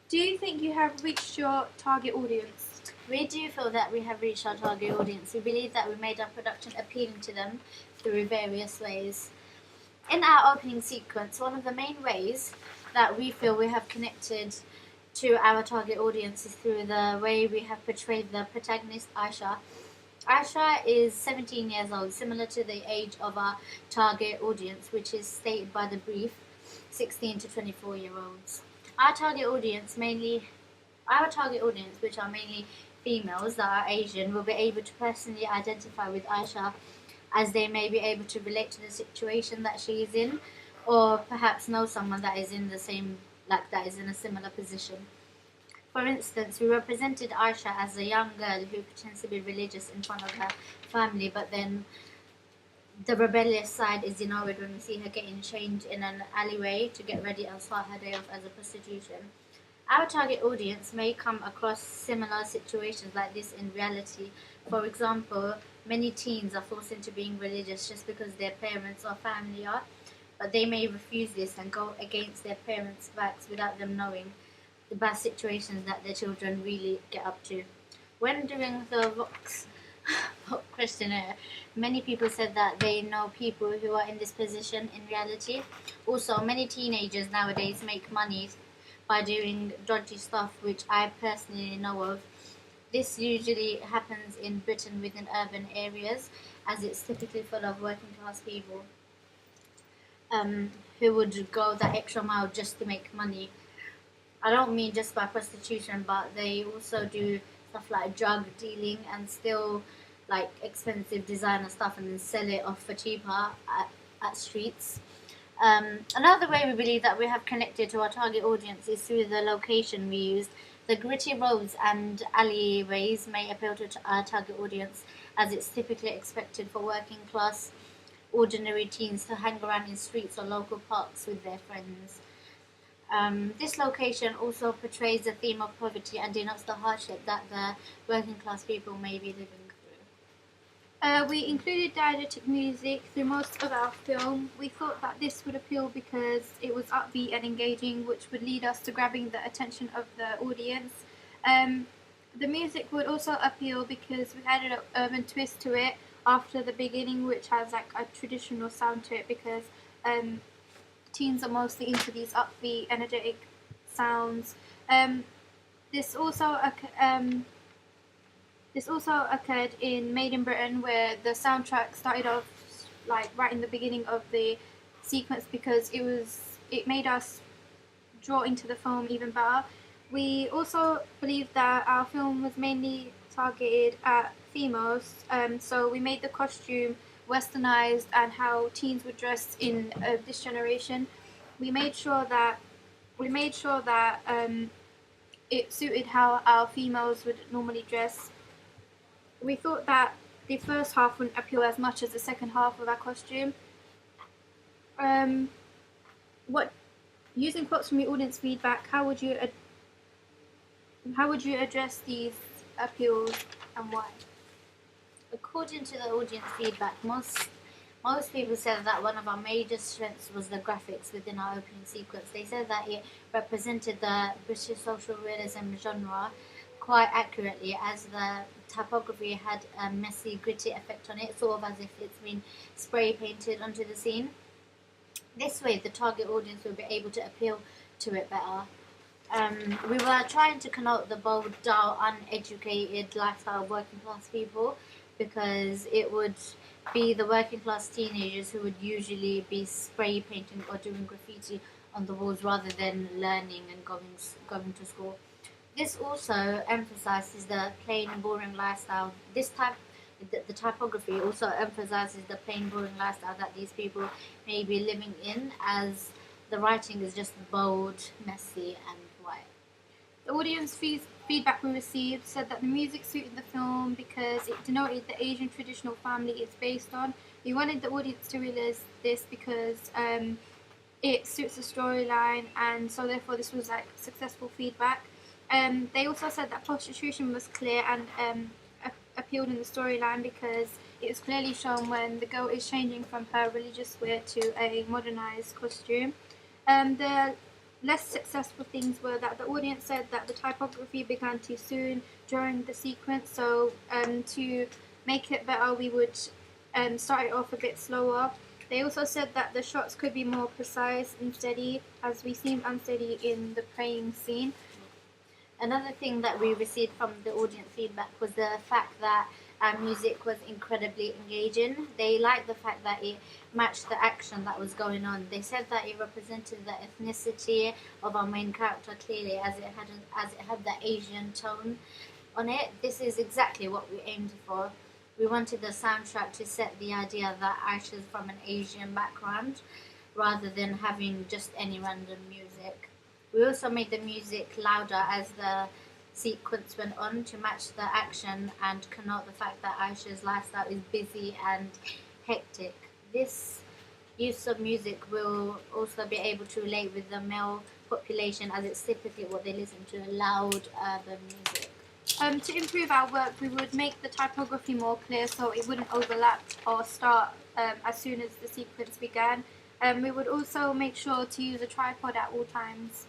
Do you think you have reached your target audience? We do feel that we have reached our target audience. We believe that we made our production appealing to them through various ways. In our opening sequence, one of the main ways that we feel we have connected to our target audience is through the way we have portrayed the protagonist, Aisha. Aisha is 17 years old, similar to the age of our target audience, which is stated by the brief, 16 to 24-year-olds. Our target audience, which are mainly females that are Asian, will be able to personally identify with Aisha, as they may be able to relate to the situation that she is in, or perhaps know someone that is in a similar position. For instance, we represented Aisha as a young girl who pretends to be religious in front of her family, but then the rebellious side is denoted when we see her getting changed in an alleyway to get ready and start her day off as a prostitution. Our target audience may come across similar situations like this in reality. For example, many teens are forced into being religious just because their parents or family are, but they may refuse this and go against their parents' backs without them knowing the bad situations that their children really get up to. When doing the Vox questionnaire, many people said that they know people who are in this position in reality. Also, many teenagers nowadays make money by doing dodgy stuff, which I personally know of. This usually happens in Britain within urban areas, as it's typically full of working class people who would go that extra mile just to make money. I don't mean just by prostitution, but they also do stuff like drug dealing and steal like expensive designer stuff and then sell it off for cheaper at streets. Another way we believe that we have connected to our target audience is through the location we used. The gritty roads and alleyways may appeal to our target audience, as it's typically expected for working class, ordinary teens to hang around in streets or local parks with their friends. This location also portrays the theme of poverty and denotes the hardship that the working class people may be living through. We included diegetic music through most of our film. We thought that this would appeal because it was upbeat and engaging, which would lead us to grabbing the attention of the audience. The music would also appeal because we added an urban twist to it after the beginning, which has like a traditional sound to it, because teens are mostly into these upbeat, energetic sounds. This also occurred in Made in Britain, where the soundtrack started off like right in the beginning of the sequence because it made us draw into the film even better. We also believe that our film was mainly targeted at females, so we made the costume westernized and how teens would dress in this generation. We made sure that it suited how our females would normally dress. We thought that the first half wouldn't appeal as much as the second half of our costume. What using quotes from your audience feedback, how would you address these appeals and why? According to the audience feedback, most people said that one of our major strengths was the graphics within our opening sequence. They said that it represented the British social realism genre quite accurately, as the typography had a messy, gritty effect on it, sort of as if it's been spray painted onto the scene. This way, the target audience will be able to appeal to it better. We were trying to connote the bold, dull, uneducated lifestyle of working class people, because it would be the working class teenagers who would usually be spray painting or doing graffiti on the walls rather than learning and going to school. This also emphasizes the plain, boring lifestyle. The typography also emphasizes the plain, boring lifestyle that these people may be living in, as the writing is just bold, messy, and white. The audience feedback we received said that the music suited the film because it denoted the Asian traditional family it's based on. We wanted the audience to realize this because it suits the storyline, and so therefore this was like successful feedback. They also said that prostitution was clear and appealed in the storyline because it was clearly shown when the girl is changing from her religious wear to a modernized costume. The less successful things were that the audience said that the typography began too soon during the sequence. So to make it better, we would start it off a bit slower. They also said that the shots could be more precise and steady, as we seemed unsteady in the praying scene. Another thing that we received from the audience feedback was the fact that our music was incredibly engaging. They liked the fact that it matched the action that was going on. They said that it represented the ethnicity of our main character clearly, as it had the Asian tone on it. This is exactly what we aimed for. We wanted the soundtrack to set the idea that Aisha's from an Asian background, rather than having just any random music. We also made the music louder as the sequence went on to match the action and connote the fact that Aisha's lifestyle is busy and hectic. This use of music will also be able to relate with the male population, as it's typically what they listen to, loud urban music. To improve our work, we would make the typography more clear so it wouldn't overlap or start as soon as the sequence began. We would also make sure to use a tripod at all times.